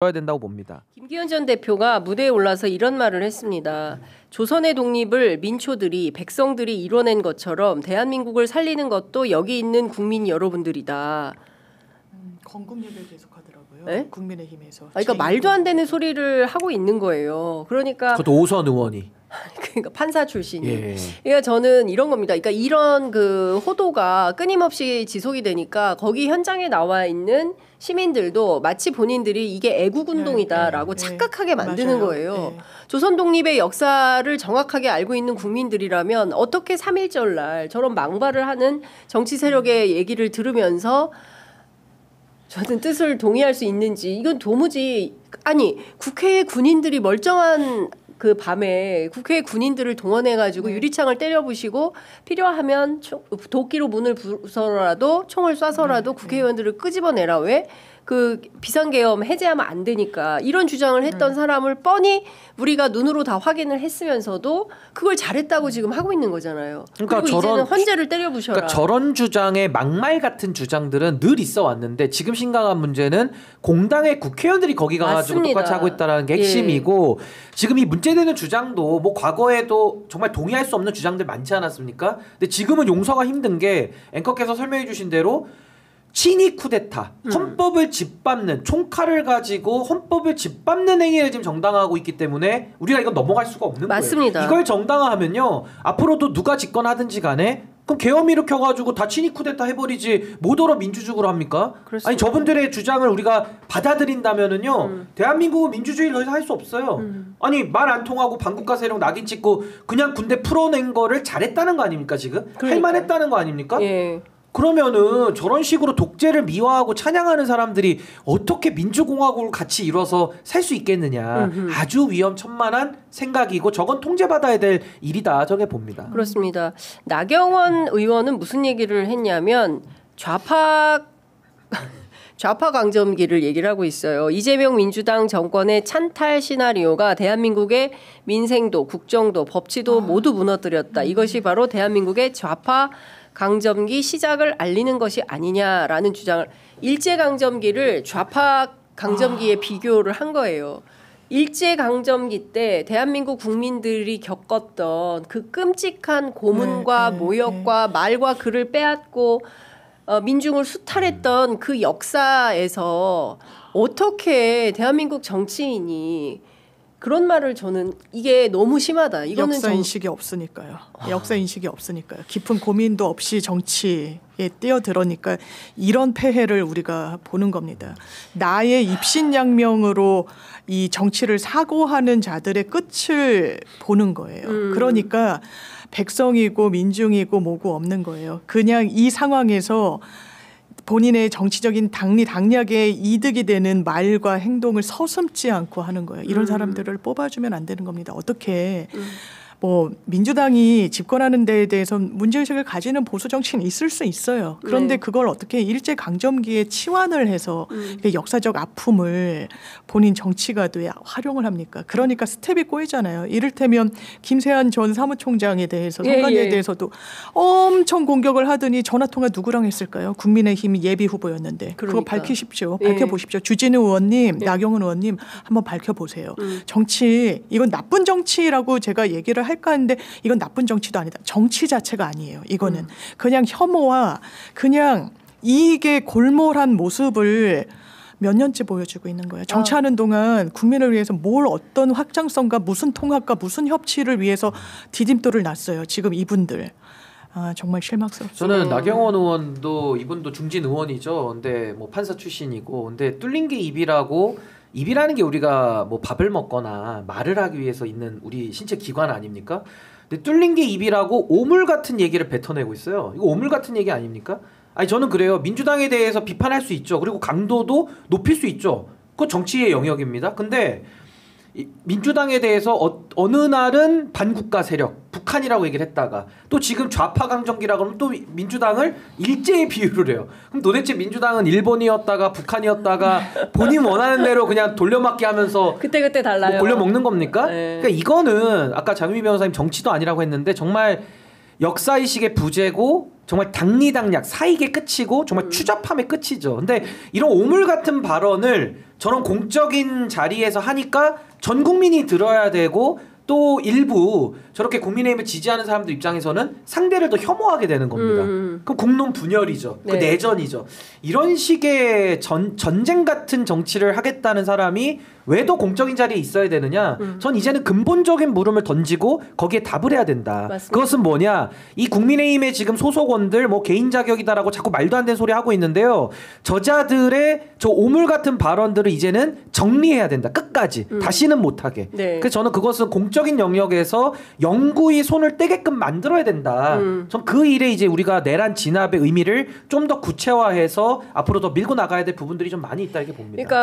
해야 된다고 봅니다. 김기현 전 대표가 무대에 올라서 이런 말을 했습니다. 조선의 독립을 민초들이 백성들이 이뤄낸 것처럼 대한민국을 살리는 것도 여기 있는 국민 여러분들이다. 건국 얘기를 계속하더라고요. 네? 국민의힘에서. 그러니까 말도 안 되는 소리를 하고 있는 거예요. 그러니까 그것도 오선 의원이. 그러니까 판사 출신이. 예. 그러니까 저는 이런 겁니다. 그러니까 이런 그 호도가 끊임없이 지속이 되니까 거기 현장에 나와 있는 시민들도 마치 본인들이 이게 애국운동이다라고 착각하게 만드는 맞아요. 거예요. 네. 조선 독립의 역사를 정확하게 알고 있는 국민들이라면 어떻게 3.1절 날 저런 망발을 하는 정치 세력의 얘기를 들으면서 저는 뜻을 동의할 수 있는지 이건 도무지 아니 국회의 군인들이 멀쩡한 그 밤에 국회 군인들을 동원해가지고 유리창을 때려부시고 필요하면 도끼로 문을 부숴라도 총을 쏴서라도 국회의원들을 끄집어내라. 왜? 그 비상계엄 해제하면 안 되니까 이런 주장을 했던 사람을 뻔히 우리가 눈으로 다 확인을 했으면서도 그걸 잘했다고 지금 하고 있는 거잖아요. 그러니까 그리고 이제는 헌재를 때려부셔라. 그러니까 저런 주장의 막말 같은 주장들은 늘 있어 왔는데 지금 심각한 문제는 공당의 국회의원들이 거기 가가지고 맞습니다. 똑같이 하고 있다는 게 핵심이고 지금 이 문제되는 주장도 뭐 과거에도 정말 동의할 수 없는 주장들 많지 않았습니까? 근데 지금은 용서가 힘든 게 앵커께서 설명해 주신 대로 친위 쿠데타, 헌법을 짓밟는 총칼을 가지고 헌법을 짓밟는 행위를 지금 정당화하고 있기 때문에 우리가 이건 넘어갈 수가 없는 맞습니다. 거예요. 이걸 정당화하면요 앞으로도 누가 집권하든지 간에 그럼 계엄 일으켜가지고 다 친위 쿠데타 해버리지 뭐더러 민주주의로 합니까? 그렇습니다. 아니 저분들의 주장을 우리가 받아들인다면은요 대한민국은 민주주의를 더 이상 할 수 없어요. 아니 말 안 통하고 반국가 세력 낙인 찍고 그냥 군대 풀어낸 거를 잘했다는 거 아닙니까 지금? 그러니까요. 할만했다는 거 아닙니까? 예. 그러면은 저런 식으로 독재를 미화하고 찬양하는 사람들이 어떻게 민주공화국을 같이 이뤄서 살 수 있겠느냐. 아주 위험천만한 생각이고 저건 통제받아야 될 일이다. 저게 봅니다. 그렇습니다. 나경원 의원은 무슨 얘기를 했냐면 좌파 강점기를 얘기를 하고 있어요. 이재명 민주당 정권의 찬탈 시나리오가 대한민국의 민생도, 국정도, 법치도 모두 무너뜨렸다. 이것이 바로 대한민국의 좌파 강점기 시작을 알리는 것이 아니냐라는 주장을 일제강점기를 좌파 강점기에 비교를 한 거예요. 일제강점기 때 대한민국 국민들이 겪었던 그 끔찍한 고문과 모욕과 말과 글을 빼앗고 민중을 수탈했던 그 역사에서 어떻게 대한민국 정치인이 그런 말을 저는 이게 너무 심하다. 이거는 역사 인식이 없으니까요. 역사 인식이 없으니까요. 깊은 고민도 없이 정치에 뛰어들으니까 이런 폐해를 우리가 보는 겁니다. 나의 입신양명으로 이 정치를 사고하는 자들의 끝을 보는 거예요. 그러니까 백성이고 민중이고 뭐고 없는 거예요. 그냥 이 상황에서 본인의 정치적인 당략에 이득이 되는 말과 행동을 서슴지 않고 하는 거예요. 이런 사람들을 뽑아주면 안 되는 겁니다. 어떻게 뭐 민주당이 집권하는 데에 대해서 문제의식을 가지는 보수 정치인이 있을 수 있어요. 그런데 그걸 어떻게 일제강점기에 치환을 해서 역사적 아픔을 본인 정치가도에 활용을 합니까? 그러니까 스텝이 꼬이잖아요. 이를테면 김세한 전 사무총장에 대해서 성관계에 대해서도 엄청 공격을 하더니 전화통화 누구랑 했을까요? 국민의힘 예비 후보였는데 그거 밝히십시오. 밝혀보십시오. 주진우 의원님, 나경원 의원님 한번 밝혀보세요. 정치 이건 나쁜 정치라고 제가 얘기를 할까 하는데 이건 나쁜 정치도 아니다. 정치 자체가 아니에요. 이거는 그냥 혐오와 그냥 이익에 골몰한 모습을 몇 년째 보여주고 있는 거예요. 정치하는 동안 국민을 위해서 뭘 어떤 확장성과 무슨 통합과 무슨 협치를 위해서 디딤돌을 놨어요. 지금 이분들. 정말 실망스럽습니다. 저는 나경원 의원도 이분도 중진 의원이죠. 근데 뭐 판사 출신이고 근데 뚫린 게 입이라는 게 우리가 뭐 밥을 먹거나 말을 하기 위해서 있는 우리 신체 기관 아닙니까? 근데 뚫린 게 입이라고 오물 같은 얘기를 뱉어내고 있어요. 이거 오물 같은 얘기 아닙니까? 아니 저는 그래요. 민주당에 대해서 비판할 수 있죠. 그리고 강도도 높일 수 있죠. 그거 정치의 영역입니다. 근데 민주당에 대해서 어느 날은 반국가 세력 북한이라고 얘기를 했다가 또 지금 좌파 강점기라고 하면 또 민주당을 일제에 비유를 해요. 그럼 도대체 민주당은 일본이었다가 북한이었다가 본인 원하는 대로 그냥 돌려막기 하면서 그때 달라요. 뭐 돌려먹는 겁니까? 네. 그러니까 이거는 아까 장유미 변호사님 정치도 아니라고 했는데 정말 역사의식의 부재고 정말 당리당략 사익의 끝이고 정말 추잡함의 끝이죠. 근데 이런 오물 같은 발언을 저런 공적인 자리에서 하니까 전 국민이 들어야 되고 또 일부 저렇게 국민의힘을 지지하는 사람들 입장에서는 상대를 더 혐오하게 되는 겁니다. 그럼 국론 분열이죠. 그 네. 내전이죠. 이런 식의 전쟁 같은 정치를 하겠다는 사람이 왜 더 공적인 자리에 있어야 되느냐? 전 이제는 근본적인 물음을 던지고 거기에 답을 해야 된다. 맞습니다. 그것은 뭐냐? 이 국민의힘의 지금 소속원들 뭐 개인 자격이다라고 자꾸 말도 안 되는 소리 하고 있는데요. 저자들의 저 오물 같은 발언들을 이제는 정리해야 된다. 끝까지. 다시는 못하게. 네. 그래서 저는 그것은 공적인 영역에서 영구히 손을 떼게끔 만들어야 된다. 전 그 일에 이제 우리가 내란 진압의 의미를 좀 더 구체화해서 앞으로 더 밀고 나가야 될 부분들이 좀 많이 있다 이렇게 봅니다. 그러니까